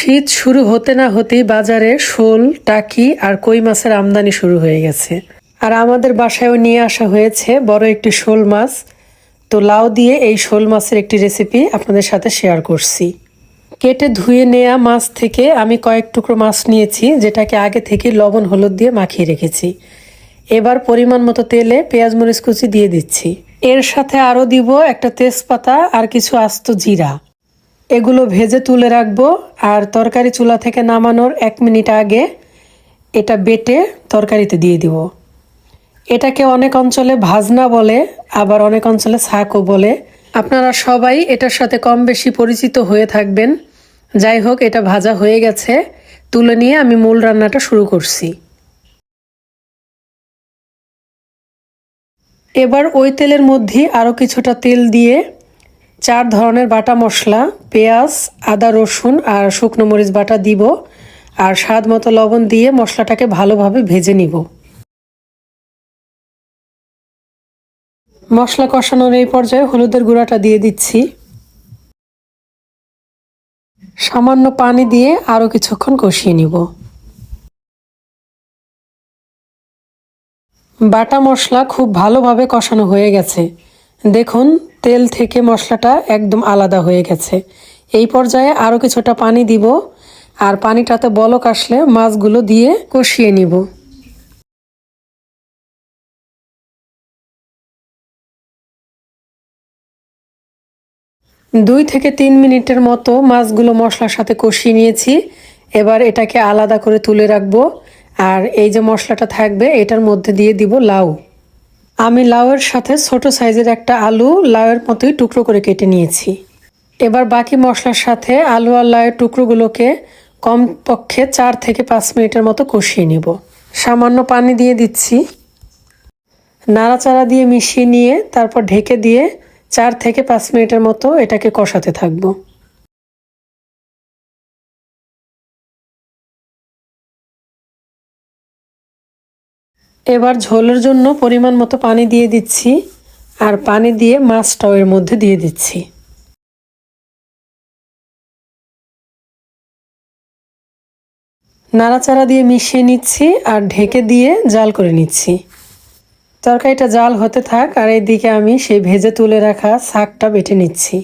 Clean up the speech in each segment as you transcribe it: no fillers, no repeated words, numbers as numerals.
শীত শুরু হতে না হতেই বাজারে শোল, টাকি আর কই মাছের আমদানি শুরু হয়ে গেছে। আর আমাদের বাসায়ও নিয়ে আসা হয়েছে বড় একটি শোল মাছ। তো লাউ দিয়ে এই শোল মাছের একটি রেসিপি আপনাদের সাথে শেয়ার করছি। কেটে ধুয়ে নেওয়া মাছ থেকে আমি কয়েক টুকরো মাছ নিয়েছি, যেটাকে আগে থেকে লবণ হলুদ দিয়ে মাখিয়ে রেখেছি। এবার পরিমাণ মতো তেলে পেঁয়াজ মরিচ কুচি দিয়ে দিচ্ছি। এর সাথে আরও দিব একটা তেজপাতা আর কিছু আস্ত জিরা। এগুলো ভেজে তুলে রাখবো। আর তরকারি চুলা থেকে নামানোর 1 মিনিট আগে এটা বেটে তরকারিতে দিয়ে দিব। এটাকে অনেক অঞ্চলে ভাজনা বলে, আবার অনেক অঞ্চলে শাকও বলে। আপনারা সবাই এটার সাথে কম বেশি পরিচিত হয়ে থাকবেন। যাই হোক, এটা ভাজা হয়ে গেছে, তুলে নিয়ে আমি মূল রান্নাটা শুরু করছি। এবার ওই তেলের মধ্যে আরও কিছুটা তেল দিয়ে 4 ধরনের বাটা মশলা, পেঁয়াজ, আদা, রসুন আর শুকনো মরিচ বাটা দিব। আর স্বাদ মতো লবণ দিয়ে মশলাটাকে ভালোভাবে ভেজে নিব। মশলা কষানোর এই পর্যায়ে হলুদের গুঁড়াটা দিয়ে দিচ্ছি। সামান্য পানি দিয়ে আরও কিছুক্ষণ কষিয়ে নিব। বাটা মশলা খুব ভালোভাবে কষানো হয়ে গেছে। দেখুন, তেল থেকে মশলাটা একদম আলাদা হয়ে গেছে। এই পর্যায়ে আরও কিছুটা পানি দিব। আর পানিটাতে বলক আসলে মাছগুলো দিয়ে কষিয়ে নিব। 2 থেকে 3 মিনিটের মতো মাছগুলো মশলার সাথে কষিয়ে নিয়েছি। এবার এটাকে আলাদা করে তুলে রাখবো। আর এই যে মশলাটা থাকবে, এটার মধ্যে দিয়ে দিব লাউ। আমি লাউয়ের সাথে ছোট সাইজের একটা আলু লাউয়ের মতোই টুকরো করে কেটে নিয়েছি। এবার বাকি মশলার সাথে আলু আর লাউয়ের টুকরোগুলোকে কমপক্ষে 4 থেকে 5 মিনিটের মতো কষিয়ে নিব। সামান্য পানি দিয়ে দিচ্ছি। নাড়াচাড়া দিয়ে মিশিয়ে নিয়ে তারপর ঢেকে দিয়ে 4 থেকে 5 মিনিটের মতো এটাকে কষাতে থাকবো। এবার ঝোলের জন্য পরিমাণ মতো পানি দিয়ে দিচ্ছি। আর পানি দিয়ে মাছটাও এর মধ্যে দিয়ে দিচ্ছি। নাড়াচাড়া দিয়ে মিশিয়ে নিচ্ছি আর ঢেকে দিয়ে জাল করে নিচ্ছি। তরকারিটা জাল হতে থাক, আর এইদিকে আমি সেই ভেজে তুলে রাখা শাকটা বেটে নিচ্ছি।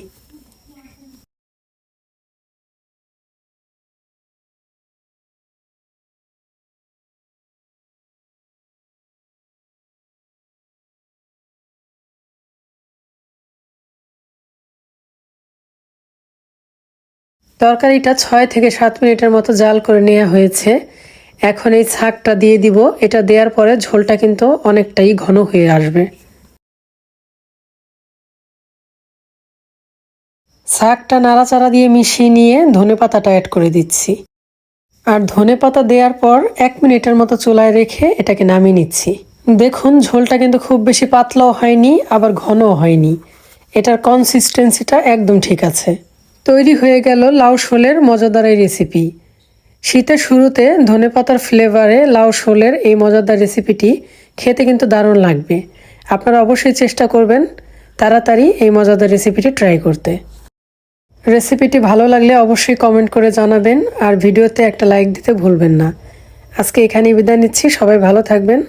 তরকারিটা 6 থেকে 7 মিনিটের মতো জাল করে নেওয়া হয়েছে। এখন এই শাকটা দিয়ে দিব। এটা দেওয়ার পরে ঝোলটা কিন্তু অনেকটাই ঘন হয়ে আসবে। শাকটা নাড়াচাড়া দিয়ে মিশিয়ে নিয়ে ধনেপাতাটা অ্যাড করে দিচ্ছি। আর ধনেপাতা দেওয়ার পর 1 মিনিটের মতো চুলায় রেখে এটাকে নামিয়ে নিচ্ছি। দেখুন, ঝোলটা কিন্তু খুব বেশি পাতলাও হয়নি, আবার ঘনও হয়নি। এটার কনসিস্টেন্সিটা একদম ঠিক আছে। তৈরি হয়ে গেল লাউ শোলের মজাদার এই রেসিপি। শীতের শুরুতে ধনেপাতার ফ্লেভারে লাউ শোলের এই মজাদার রেসিপিটি খেতে কিন্তু দারুণ লাগবে। আপনারা অবশ্যই চেষ্টা করবেন তাড়াতাড়ি এই মজাদার রেসিপিটি ট্রাই করতে। রেসিপিটি ভালো লাগলে অবশ্যই কমেন্ট করে জানাবেন, আর ভিডিওতে একটা লাইক দিতে ভুলবেন না। আজকে এখানেই বিদায় নিচ্ছি। সবাই ভালো থাকবেন।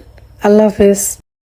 আল্লাহ হাফেজ।